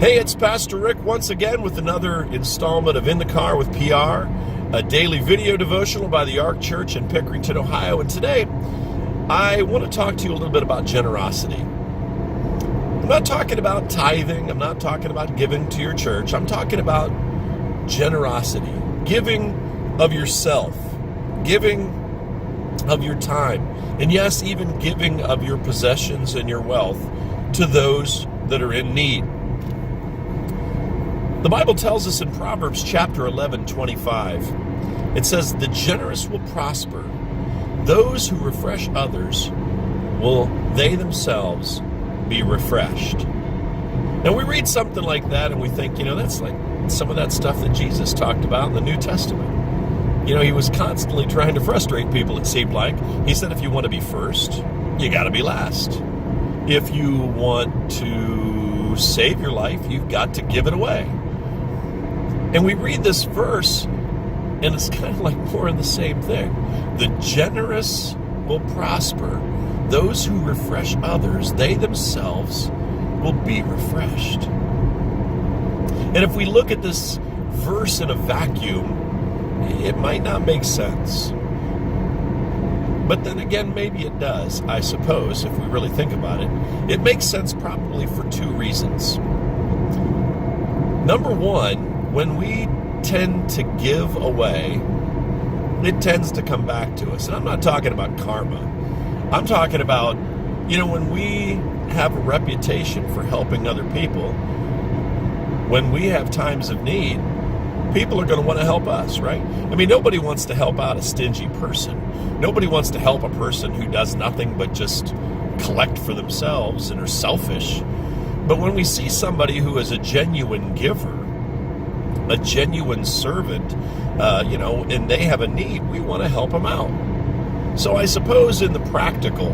Hey, it's Pastor Rick once again with another installment of In the Car with PR, a daily video devotional by the Ark Church in Pickerington, Ohio. And today, I want to talk to you a little bit about generosity. I'm not talking about tithing. I'm not talking about giving to your church. I'm talking about generosity, giving of yourself, giving of your time, and yes, even giving of your possessions and your wealth to those that are in need. The Bible tells us in Proverbs chapter 11:25, it says, "The generous will prosper. Those who refresh others will they themselves be refreshed." Now we read something like that and we think, that's like some of that stuff that Jesus talked about in the New Testament. He was constantly trying to frustrate people, it seemed like. He said, if you want to be first, you got to be last. If you want to save your life, you've got to give it away. And we read this verse, and it's kind of like more of the same thing. The generous will prosper. Those who refresh others, they themselves will be refreshed. And if we look at this verse in a vacuum, it might not make sense. But then again, maybe it does, I suppose, if we really think about it. It makes sense probably for two reasons. Number one, when we tend to give away, it tends to come back to us. And I'm not talking about karma. I'm talking about, when we have a reputation for helping other people, when we have times of need, people are going to want to help us, right? I mean, nobody wants to help out a stingy person. Nobody wants to help a person who does nothing but just collect for themselves and are selfish. But when we see somebody who is a genuine giver, a genuine servant, and they have a need, we want to help them out. So I suppose in the practical,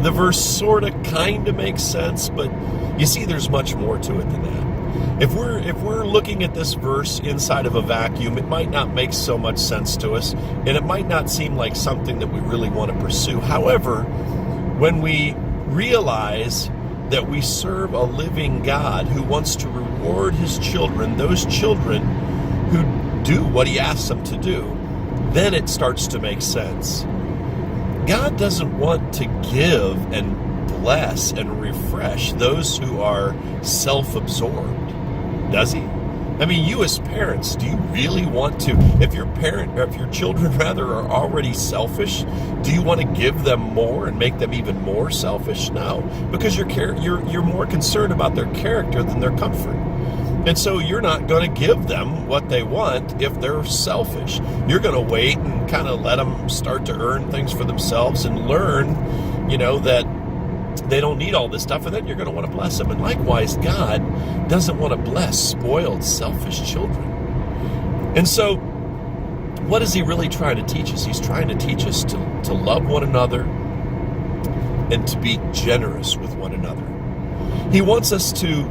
the verse sort of kind of makes sense, but you see there's much more to it than that. If we're looking at this verse inside of a vacuum, it might not make so much sense to us, and it might not seem like something that we really want to pursue. However, when we realize that we serve a living God who wants to reward his children, those children who do what he asks them to do, then it starts to make sense. God doesn't want to give and bless and refresh those who are self-absorbed, does he? I mean, you as parents, do you really want to, if your children are already selfish, do you want to give them more and make them even more selfish? No, because you're more concerned about their character than their comfort. And so you're not going to give them what they want if they're selfish. You're going to wait and kind of let them start to earn things for themselves and learn, that they don't need all this stuff, and then you're going to want to bless them. And likewise, God doesn't want to bless spoiled, selfish children. And so what is he really trying to teach us? He's trying to teach us to love one another and to be generous with one another. He wants us to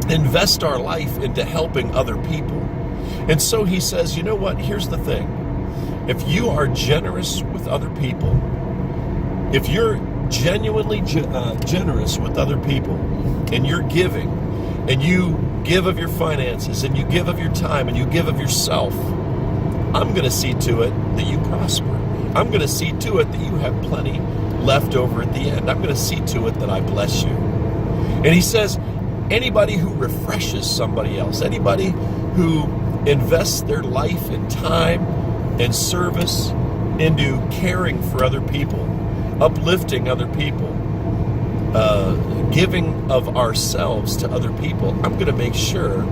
invest our life into helping other people. And so he says, here's the thing. If you are generous with other people, if you're genuinely generous with other people, and you're giving, and you give of your finances, and you give of your time, and you give of yourself, I'm going to see to it that you prosper. I'm going to see to it that you have plenty left over at the end. I'm going to see to it that I bless you. And he says, anybody who refreshes somebody else, anybody who invests their life and time and service into caring for other people, uplifting other people, giving of ourselves to other people, I'm going to make sure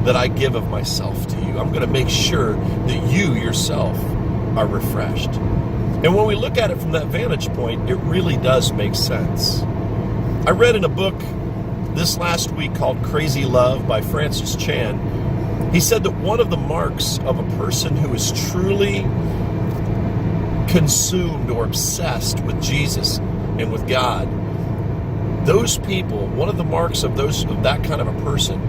that I give of myself to you. I'm going to make sure that you yourself are refreshed. And when we look at it from that vantage point, it really does make sense. I read in a book this last week called Crazy Love by Francis Chan. He said that one of the marks of a person who is truly consumed or obsessed with Jesus and with God, those people, one of the marks of that kind of a person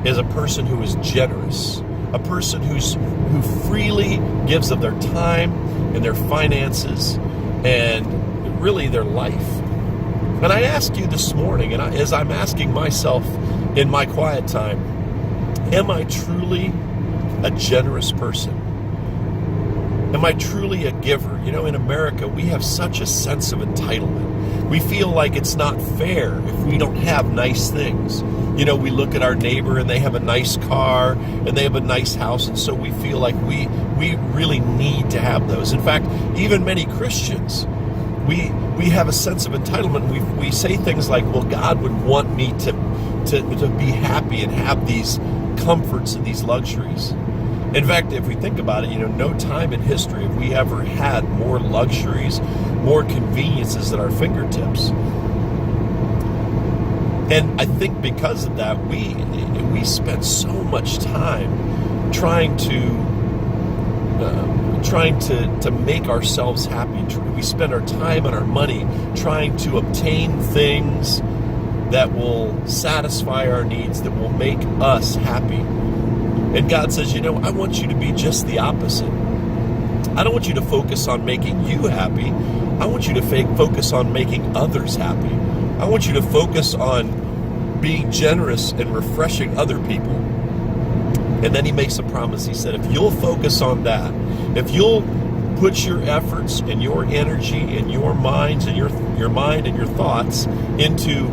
is a person who is generous, a person who freely gives of their time and their finances and really their life And I ask you this morning, and as I'm asking myself in my quiet time, am I truly a generous person? Am I truly a giver? You know, in America, we have such a sense of entitlement. We feel like it's not fair if we don't have nice things. You know, we look at our neighbor and they have a nice car and they have a nice house, and so we feel like we really need to have those. In fact, even many Christians, we have a sense of entitlement. We say things like, well, God would want me to be happy and have these comforts and these luxuries. In fact, if we think about it, you know, no time in history have we ever had more luxuries, more conveniences at our fingertips. And I think because of that, we spend so much time trying to make ourselves happy. We spend our time and our money trying to obtain things that will satisfy our needs, that will make us happy. And God says, you know, I want you to be just the opposite. I don't want you to focus on making you happy. I want you to focus on making others happy. I want you to focus on being generous and refreshing other people. And then he makes a promise. He said, if you'll focus on that, if you'll put your efforts and your energy and your minds and your mind and your thoughts into,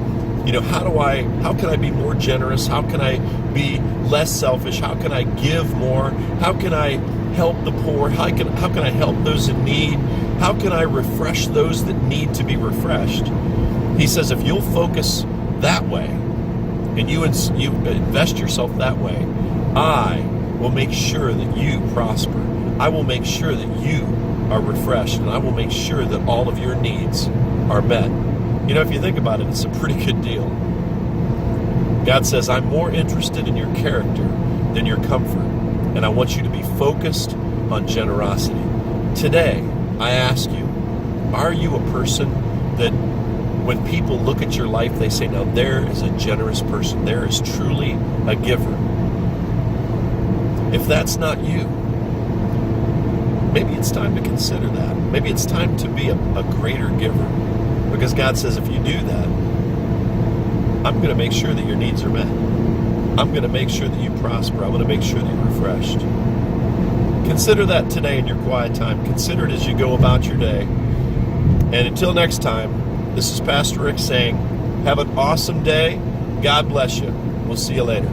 you know, how can I be more generous? How can I be less selfish? How can I give more? How can I help the poor? How can I help those in need? How can I refresh those that need to be refreshed? He says, if you'll focus that way and you invest yourself that way, I will make sure that you prosper. I will make sure that you are refreshed, and I will make sure that all of your needs are met. You know, if you think about it, it's a pretty good deal. God says, I'm more interested in your character than your comfort, and I want you to be focused on generosity. Today, I ask you, are you a person that when people look at your life, they say, now there is a generous person. There is truly a giver. If that's not you, maybe it's time to consider that. Maybe it's time to be a greater giver. Because God says, if you do that, I'm going to make sure that your needs are met. I'm going to make sure that you prosper. I'm going to make sure that you're refreshed. Consider that today in your quiet time. Consider it as you go about your day. And until next time, this is Pastor Rick saying, have an awesome day. God bless you. We'll see you later.